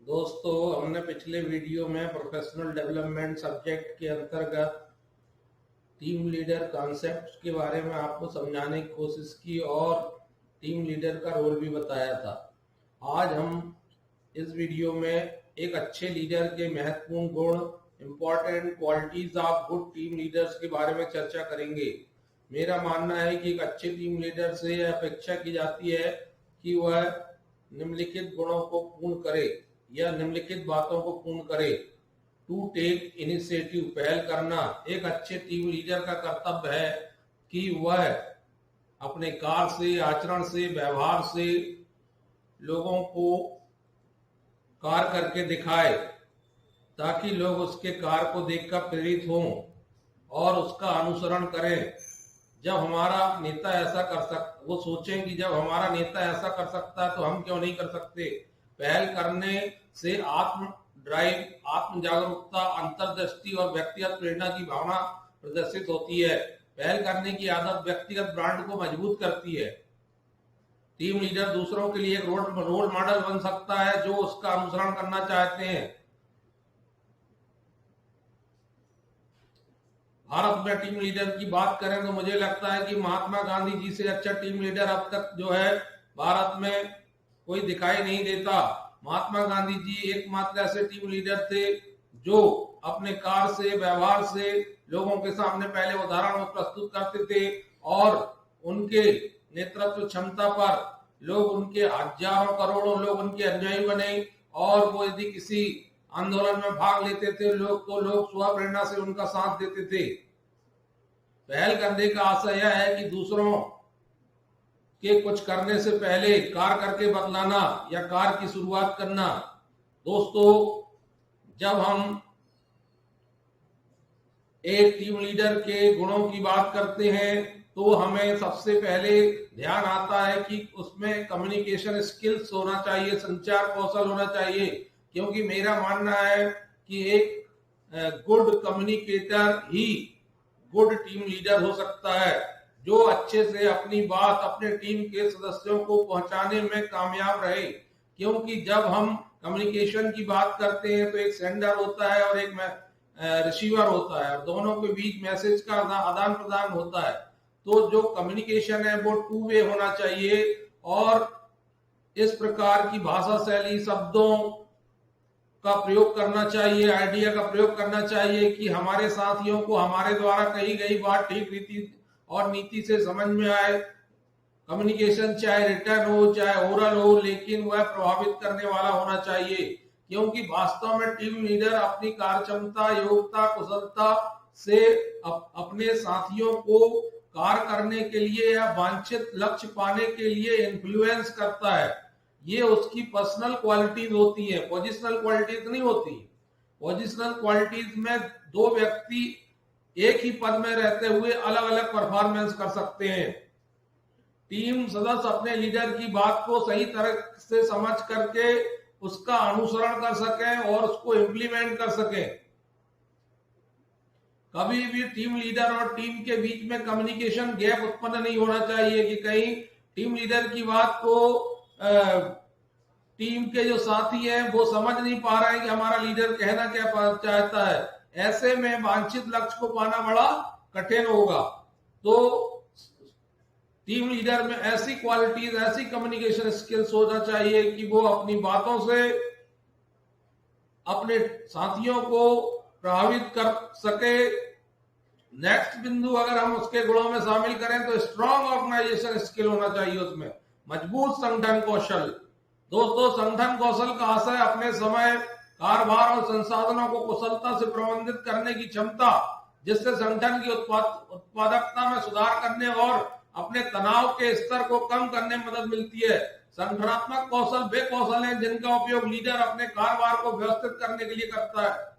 दोस्तों, हमने पिछले वीडियो में प्रोफेशनल डेवलपमेंट सब्जेक्ट के अंतर्गत टीम लीडर कॉन्सेप्ट के बारे में आपको समझाने की कोशिश की और टीम लीडर का रोल भी बताया था। आज हम इस वीडियो में एक अच्छे लीडर के महत्वपूर्ण गुण, important qualities of good team leaders के बारे में चर्चा करेंगे। मेरा मानना है कि एक अच्छे टीम लीडर से यह अपेक्षा की जाती है कि वह निम्नलिखित गुणों को पूर्ण करे या निम्नलिखित बातों को पूर्ण करे। टू टेक इनिशिएटिव, पहल करना। एक अच्छे टीम लीडर का कर्तव्य है कि वह अपने कार्य से, आचरण से, व्यवहार से लोगों को कार्य करके दिखाए ताकि लोग उसके कार्य को देखकर प्रेरित हों और उसका अनुसरण करें। जब हमारा नेता ऐसा वो सोचें कि जब हमारा नेता ऐसा कर सकता है तो हम क्यों नहीं कर सकते। पहल करने से आत्म ड्राइव, आत्म जागरूकता, अंतर्दृष्टि और व्यक्तिगत प्रेरणा की भावना प्रदर्शित होती है। पहल करने की आदत व्यक्तिगत ब्रांड को मजबूत करती है। टीम लीडर दूसरों के लिए एक रोल मॉडल बन सकता है जो उसका अनुसरण करना चाहते हैं। भारत में टीम लीडर की बात करें तो मुझे लगता है कि महात्मा गांधी जी से अच्छा टीम लीडर अब तक जो है भारत में कोई दिखाई नहीं देता। महात्मा गांधी जी एकमात्र ऐसे टीम लीडर थे जो अपने कार्य से, व्यवहार से लोगों के सामने पहले उदाहरण प्रस्तुत करते थे और उनके नेतृत्व क्षमता पर लोग, उनके हजारों करोड़ों लोग उनके अनुयायी बने और वो यदि किसी आंदोलन में भाग लेते थे लोग स्व प्रेरणा से उनका साथ देते थे। पहल करने का आशय यह है कि दूसरों के कुछ करने से पहले कार्य करके बतलाना या कार्य की शुरुआत करना। दोस्तों, जब हम एक टीम लीडर के गुणों की बात करते हैं तो हमें सबसे पहले ध्यान आता है कि उसमें कम्युनिकेशन स्किल्स होना चाहिए, संचार कौशल होना चाहिए। क्योंकि मेरा मानना है कि एक गुड कम्युनिकेटर ही गुड टीम लीडर हो सकता है, जो अच्छे से अपनी बात अपने टीम के सदस्यों को पहुंचाने में कामयाब रहे। क्योंकि जब हम कम्युनिकेशन की बात करते हैं तो एक सेंडर होता है और एक रिसीवर होता है और दोनों के बीच मैसेज का आदान प्रदान होता है। तो जो कम्युनिकेशन है वो टू वे होना चाहिए और इस प्रकार की भाषा शैली, शब्दों का प्रयोग करना चाहिए, आइडिया का प्रयोग करना चाहिए कि हमारे साथियों को हमारे द्वारा कही गई बात ठीक रीति और नीति से समझ में आए। कम्युनिकेशन चाहे रिटर्न हो चाहे ओरल हो, लेकिन वह प्रभावित करने वाला होना चाहिए। क्योंकि वास्तव में टीम लीडर अपनी कार्यक्षमता, योग्यता, कुशलता से अपने साथियों को कार्य करने के लिए या वांछित लक्ष्य पाने के लिए इन्फ्लुएंस करता है। ये उसकी पर्सनल क्वालिटीज होती है, पोजिशनल क्वालिटीज नहीं होती। पोजिशनल क्वालिटीज में दो व्यक्ति एक ही पद में रहते हुए अलग अलग परफॉर्मेंस कर सकते हैं। टीम सदस्य अपने लीडर की बात को सही तरह से समझ करके उसका अनुसरण कर सकें और उसको इम्प्लीमेंट कर सकें। कभी भी टीम लीडर और टीम के बीच में कम्युनिकेशन गैप उत्पन्न नहीं होना चाहिए कि कहीं टीम लीडर की बात को टीम के जो साथी हैं वो समझ नहीं पा रहे हैं कि हमारा लीडर कहना क्या चाहता है। ऐसे में वांछित लक्ष्य को पाना बड़ा कठिन होगा। तो टीम लीडर में ऐसी क्वालिटीज, ऐसी कम्युनिकेशन स्किल्स होना चाहिए कि वो अपनी बातों से अपने साथियों को प्रभावित कर सके। नेक्स्ट बिंदु अगर हम उसके गुणों में शामिल करें तो स्ट्रॉन्ग ऑर्गेनाइजेशन स्किल होना चाहिए, उसमें मजबूत संगठन कौशल। दोस्तों, संगठन कौशल का आशय अपने समय, कारोबार और संसाधनों को कुशलता से प्रबंधित करने की क्षमता, जिससे संगठन की उत्पादकता में सुधार करने और अपने तनाव के स्तर को कम करने में मदद मिलती है। संगठनात्मक कौशल वे कौशल हैं जिनका उपयोग लीडर अपने कारोबार को व्यवस्थित करने के लिए करता है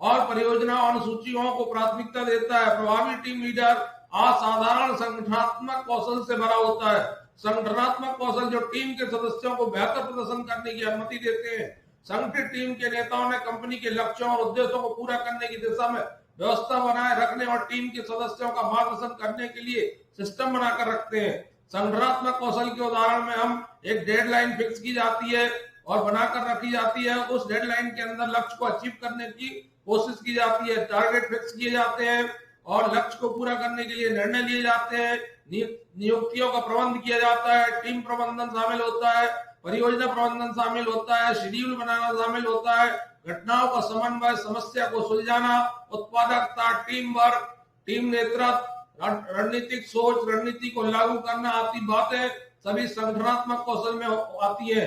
और परियोजना अनुसूचियों को प्राथमिकता देता है। प्रभावी टीम लीडर असाधारण संगठनात्मक कौशल से भरा होता है। संगठनात्मक कौशल जो टीम के सदस्यों को बेहतर प्रदर्शन करने की अनुमति देते हैं। संगठित टीम के नेताओं ने कंपनी के लक्ष्यों और उद्देश्यों को पूरा करने की दिशा में व्यवस्था बनाए रखने और टीम के सदस्यों का मार्गदर्शन करने के लिए सिस्टम बनाकर रखते हैं। संगठनात्मक कौशल के उदाहरण में हम एक डेडलाइन फिक्स की जाती है और बनाकर रखी जाती है। उस डेडलाइन के अंदर लक्ष्य को अचीव करने की कोशिश की जाती है, टारगेट फिक्स किए जाते हैं और लक्ष्य को पूरा करने के लिए निर्णय लिए जाते हैं, नियुक्तियों का प्रबंध किया जाता है, टीम प्रबंधन शामिल होता है, परियोजना प्रबंधन शामिल होता है, शेड्यूल बनाना शामिल होता है, घटनाओं का समन्वय, समस्या को सुलझाना, उत्पादकता, टीम वर्क, टीम नेतृत्व, रणनीतिक सोच, रणनीति को लागू करना आदि बातें सभी संगठनात्मक कौशल में आती है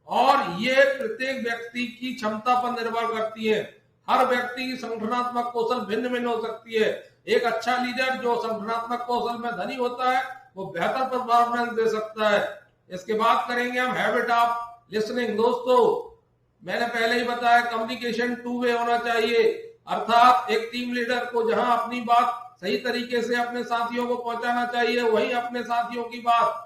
और ये प्रत्येक व्यक्ति की क्षमता पर निर्भर करती है। हर व्यक्ति की संगठनात्मक कौशल भिन्न भिन्न हो सकती है। एक अच्छा लीडर जो संगठनात्मक कौशल में धनी होता है वो बेहतर परफॉर्मेंस दे सकता है। इसके बाद करेंगे हम हैबिट ऑफ लिसनिंग। दोस्तों मैंने पहले ही बताया कम्युनिकेशन टू वे होना चाहिए, अर्थात एक टीम लीडर को जहां अपनी बात सही तरीके से अपने साथियों को पहुंचाना चाहिए वहीं अपने साथियों की बात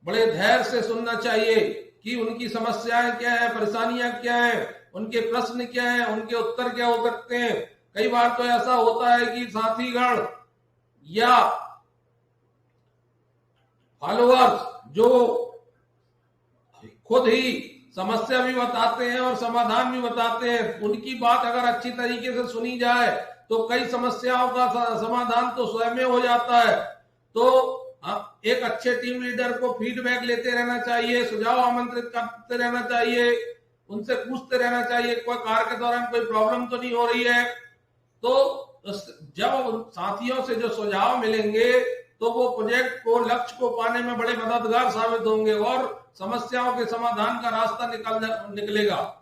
बड़े धैर्य से सुनना चाहिए कि उनकी समस्याएं क्या है, परेशानियां क्या है, उनके प्रश्न क्या है, उनके उत्तर क्या हो सकते हैं। कई बार तो ऐसा होता है कि साथीगण या फॉलोअर्स जो खुद ही समस्या भी बताते हैं और समाधान भी बताते हैं, उनकी बात अगर अच्छी तरीके से सुनी जाए तो कई समस्याओं का समाधान तो स्वयं में हो जाता है। तो एक अच्छे टीम लीडर को फीडबैक लेते रहना चाहिए, सुझाव आमंत्रित करते रहना चाहिए, उनसे पूछते रहना चाहिए कोई कार्य के दौरान कोई प्रॉब्लम तो नहीं हो रही है। तो जब साथियों से जो सुझाव मिलेंगे तो वो प्रोजेक्ट को, लक्ष्य को पाने में बड़े मददगार साबित होंगे और समस्याओं के समाधान का रास्ता निकलेगा।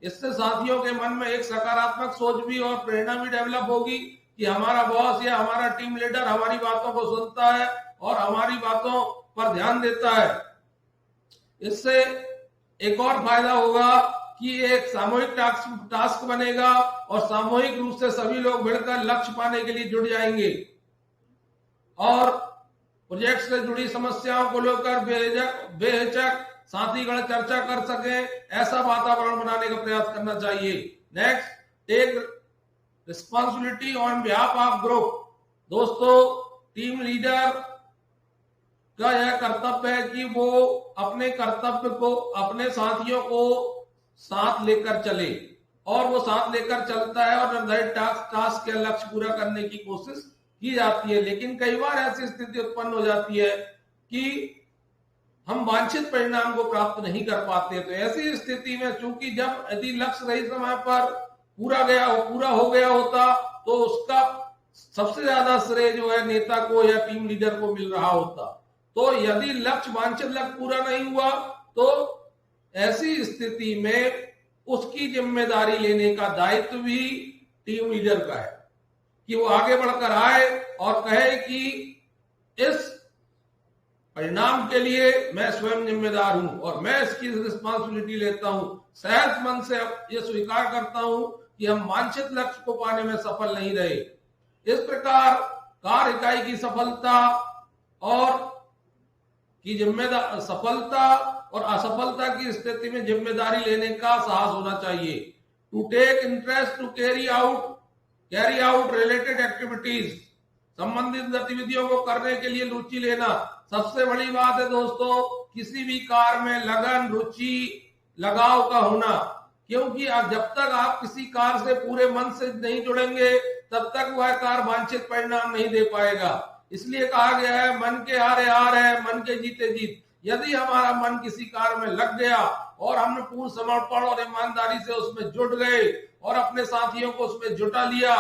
इससे साथियों के मन में एक सकारात्मक सोच भी और प्रेरणा भी डेवलप होगी कि हमारा बॉस या हमारा टीम लीडर हमारी बातों को सुनता है और हमारी बातों पर ध्यान देता है। इससे एक और फायदा होगा कि एक सामूहिक टास्क बनेगा और सामूहिक रूप से सभी लोग मिलकर लक्ष्य पाने के लिए जुड़ जाएंगे और प्रोजेक्ट से जुड़ी समस्याओं को लेकर बेहिचक साथीगण चर्चा कर सके, ऐसा वातावरण बनाने का प्रयास करना चाहिए। Next, take responsibility on behalf of group. दोस्तों टीम लीडर का यह कर्तव्य है कि वो अपने कर्तव्य को, अपने साथियों को साथ लेकर चले और वो साथ लेकर चलता है और निर्धारित टास्क के लक्ष्य पूरा करने की कोशिश की जाती है। लेकिन कई बार ऐसी स्थिति उत्पन्न हो जाती है कि हम वांछित परिणाम को प्राप्त नहीं कर पाते। तो ऐसी स्थिति में चूंकि जब यदि लक्ष्य सही समय पर पूरा हो गया होता तो उसका सबसे ज्यादा श्रेय जो है नेता को या टीम लीडर को मिल रहा होता। तो यदि वांछित लक्ष्य पूरा नहीं हुआ तो ऐसी स्थिति में उसकी जिम्मेदारी लेने का दायित्व भी टीम लीडर का है कि वो आगे बढ़कर आए और कहे कि इस परिणाम के लिए मैं स्वयं जिम्मेदार हूं और मैं इसकी रिस्पॉन्सिबिलिटी लेता हूं। सहज मन से ये स्वीकार करता हूं कि हम वांछित लक्ष्य को पाने में सफल नहीं रहे। इस प्रकार कार्य इकाई की सफलता और असफलता की स्थिति में जिम्मेदारी लेने का साहस होना चाहिए। To take interest to carry out related activities, संबंधित गतिविधियों को करने के लिए रुचि लेना सबसे बड़ी बात है दोस्तों। किसी भी कार्य में लगन, रुचि, लगाव का होना, क्योंकि जब तक आप किसी कार्य से पूरे मन से नहीं जुड़ेंगे तब तक वह कार्य वांछित परिणाम नहीं दे पाएगा। इसलिए कहा गया है मन के हारे हार है, मन के जीते जीत। यदि हमारा मन किसी कार्य में लग गया और हमने पूर्ण समर्पण और ईमानदारी से उसमें जुट गए और अपने साथियों को उसमें जुटा लिया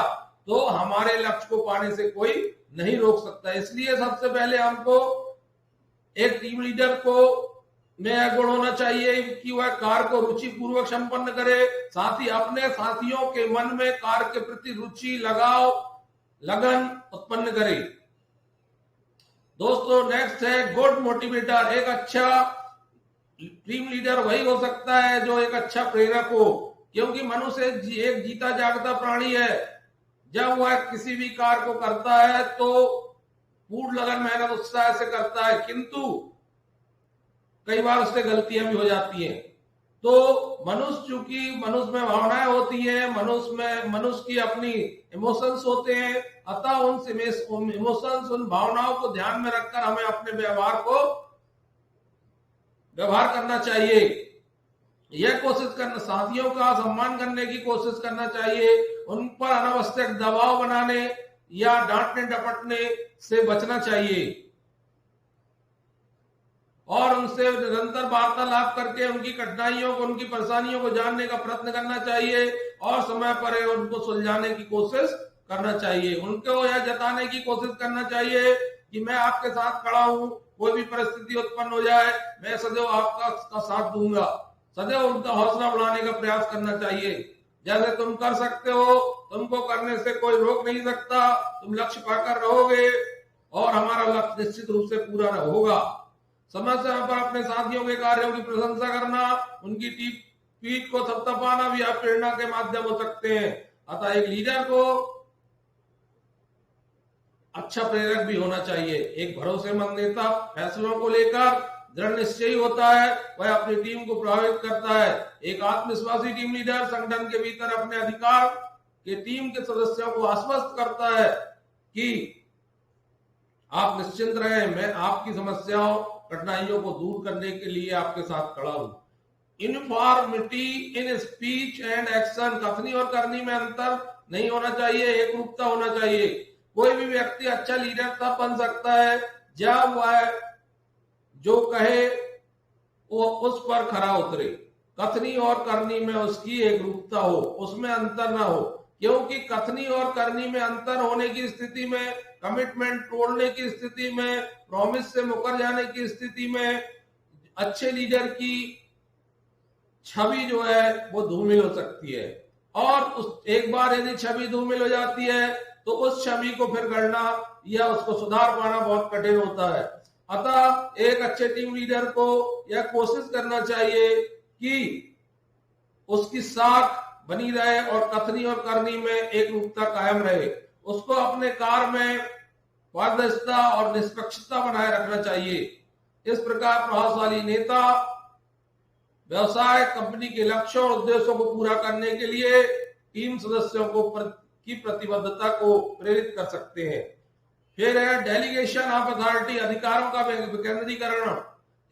तो हमारे लक्ष्य को पाने से कोई नहीं रोक सकता। इसलिए सबसे पहले हमको एक टीम लीडर को में यह गुण होना चाहिए कि वह कार्य को रुचि पूर्वक संपन्न करे, साथ ही अपने साथियों के मन में कार्य के प्रति रुचि, लगाव, लगन उत्पन्न करे। दोस्तों नेक्स्ट है गुड मोटिवेटर। एक अच्छा टीम लीडर वही हो सकता है जो एक अच्छा प्रेरक हो, क्योंकि मनुष्य एक जीता जागता प्राणी है। जब वह किसी भी कार्य को करता है तो पूर्ण लगन, मेहनत, उत्साह से करता है, किंतु कई बार उससे गलतियां भी हो जाती हैं। तो चूंकि मनुष्य में भावनाएं होती है, मनुष्य की अपनी इमोशंस होते हैं, अतः उन इमोशंस, उन भावनाओं को ध्यान में रखकर हमें अपने व्यवहार को व्यवहार करना चाहिए। यह कोशिश करना, साथियों का सम्मान करने की कोशिश करना चाहिए। उन पर अनावश्यक दबाव बनाने या डांटने डपटने से बचना चाहिए और उनसे निरंतर वार्तालाप करके उनकी कठिनाइयों को, उनकी परेशानियों को जानने का प्रयत्न करना चाहिए और समय पर उनको सुलझाने की कोशिश करना चाहिए। उनको यह जताने की कोशिश करना चाहिए कि मैं आपके साथ खड़ा हूं, कोई भी परिस्थिति उत्पन्न हो जाए मैं सदैव आपका साथ दूंगा। सदैव उनका हौसला बढ़ाने का प्रयास करना चाहिए। जैसे तुम कर सकते हो, तुमको करने से कोई रोक नहीं सकता, तुम लक्ष्य पाकर रहोगे और हमारा लक्ष्य निश्चित रूप से पूरा होगा। समय समय पर अपने साथियों के कार्यों की प्रशंसा करना, उनकी पीठ को थपथपाना भी आप प्रेरणा के माध्यम हो सकते हैं। अतः एक लीडर को अच्छा प्रेरक भी होना चाहिए। एक भरोसेमंद नेता फैसलों को लेकर दृढ़ निश्चयी होता है, वह अपनी टीम को प्रभावित करता है। एक आत्मविश्वासी टीम लीडर संगठन के भीतर अपने अधिकार के टीम के सदस्यों को आश्वस्त करता है कि आप निश्चिंत रहें, मैं आपकी समस्याओं कठिनाइयों को दूर करने के लिए आपके साथ खड़ा हूं। Uniformity in speech and action, कथनी और करनी में अंतर नहीं होना चाहिए, एक रूपता होना चाहिए। कोई भी व्यक्ति अच्छा लीडर तब बन सकता है जब वह जो कहे वो उस पर खरा उतरे। कथनी और करनी में उसकी एक रूपता हो, उसमें अंतर ना हो, क्योंकि कथनी और करनी में अंतर होने की स्थिति में, कमिटमेंट तोड़ने की स्थिति में, प्रॉमिस से मुकर जाने की स्थिति में अच्छे लीडर की छवि जो है वो धूमिल हो सकती है। और उस एक बार यदि छवि धूमिल हो जाती है तो उस छवि को फिर गढ़ना या उसको सुधार पाना बहुत कठिन होता है। अतः एक अच्छे टीम लीडर को यह कोशिश करना चाहिए कि उसकी साख बनी रहे और कथनी और करनी में एक रूपता कायम रहे। उसको अपने कार्य में पारदर्शिता और निष्पक्षता बनाए रखना चाहिए। इस प्रकार प्रभावशाली नेता व्यवसाय, कंपनी के लक्ष्यों और उद्देश्यों को पूरा करने के लिए टीम सदस्यों को की प्रतिबद्धता को प्रेरित कर सकते हैं। फिर है डेलीगेशन ऑफ अथॉरिटी, अधिकारों का विकेंद्रीकरण।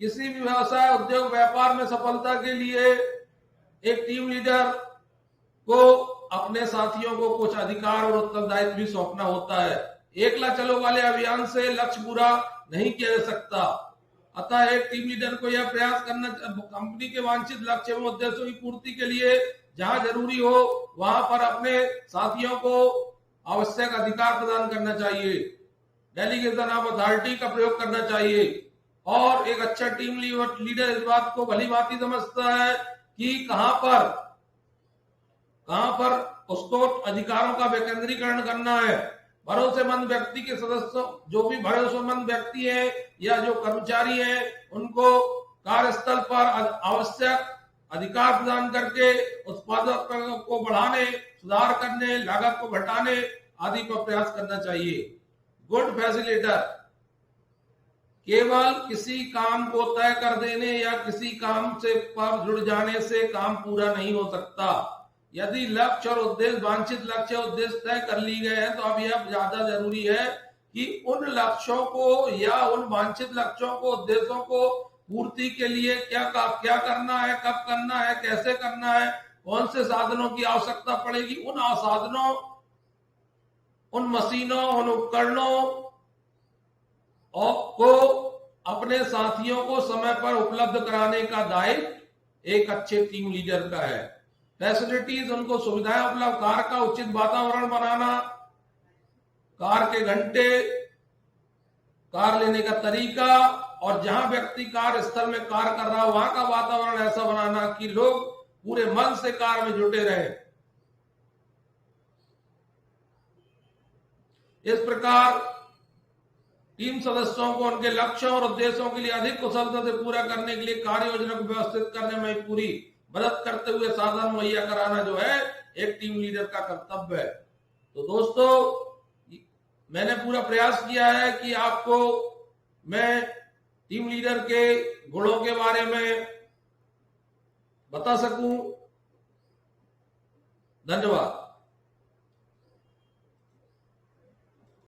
किसी भी व्यवसाय, उद्योग, व्यापार में सफलता के लिए एक टीम लीडर को अपने साथियों को कुछ अधिकार और उत्तरदायित्व भी सौंपना होता है। एकला चलो वाले अभियान से लक्ष्य पूरा नहीं किया जा सकता। अतः एक टीम लीडर को यह प्रयास करना, कंपनी के वांछित लक्ष्य एवं उद्देश्यों की पूर्ति के लिए जहां जरूरी हो वहां पर अपने साथियों को आवश्यक अधिकार प्रदान करना चाहिए। डेलीगेशन ऑफ अथॉरिटी का प्रयोग करना चाहिए और एक अच्छा टीम लीडर इस बात को भली भांति समझता है कि कहां पर उसको अधिकारों का विकेंद्रीकरण करना है। भरोसेमंद व्यक्ति के सदस्यों, जो भी भरोसेमंद व्यक्ति है या जो कर्मचारी हैं, उनको कार्यस्थल पर आवश्यक अधिकार प्रदान करके उत्पादकता को बढ़ाने, सुधार करने, लागत को घटाने आदि का प्रयास करना चाहिए। गुड फैसिलिटेटर केवल किसी काम को तय कर देने या किसी काम से पर जुड़ जाने से काम पूरा नहीं हो सकता। यदि लक्ष्य और उद्देश्य, वांछित लक्ष्य और उद्देश्य तय कर ली गए हैं तो अब यह ज्यादा जरूरी है कि उन लक्ष्यों को या उन वांछित लक्ष्यों को, उद्देश्यों को पूर्ति के लिए क्या करना है, कब करना है, कैसे करना है, कौन से साधनों की आवश्यकता पड़ेगी, उन साधनों, उन मशीनों, उन उपकरणों को अपने साथियों को समय पर उपलब्ध कराने का दायित्व एक अच्छे टीम लीडर का है। फैसिलिटीज, उनको सुविधाएं उपलब्ध, कार का उचित वातावरण बनाना, कार के घंटे, कार लेने का तरीका और जहां व्यक्ति कार्य स्थल में कार्य कर रहा हो वहां का वातावरण ऐसा बनाना कि लोग पूरे मन से कार्य में जुटे रहे। इस प्रकार टीम सदस्यों को उनके लक्ष्यों और उद्देश्यों के लिए अधिक कुशलता से पूरा करने के लिए कार्य योजना को व्यवस्थित करने में पूरी मदद करते हुए साधन मुहैया कराना जो है एक टीम लीडर का कर्तव्य है। तो दोस्तों, मैंने पूरा प्रयास किया है कि आपको मैं टीम लीडर के गुणों के बारे में बता सकूं। धन्यवाद।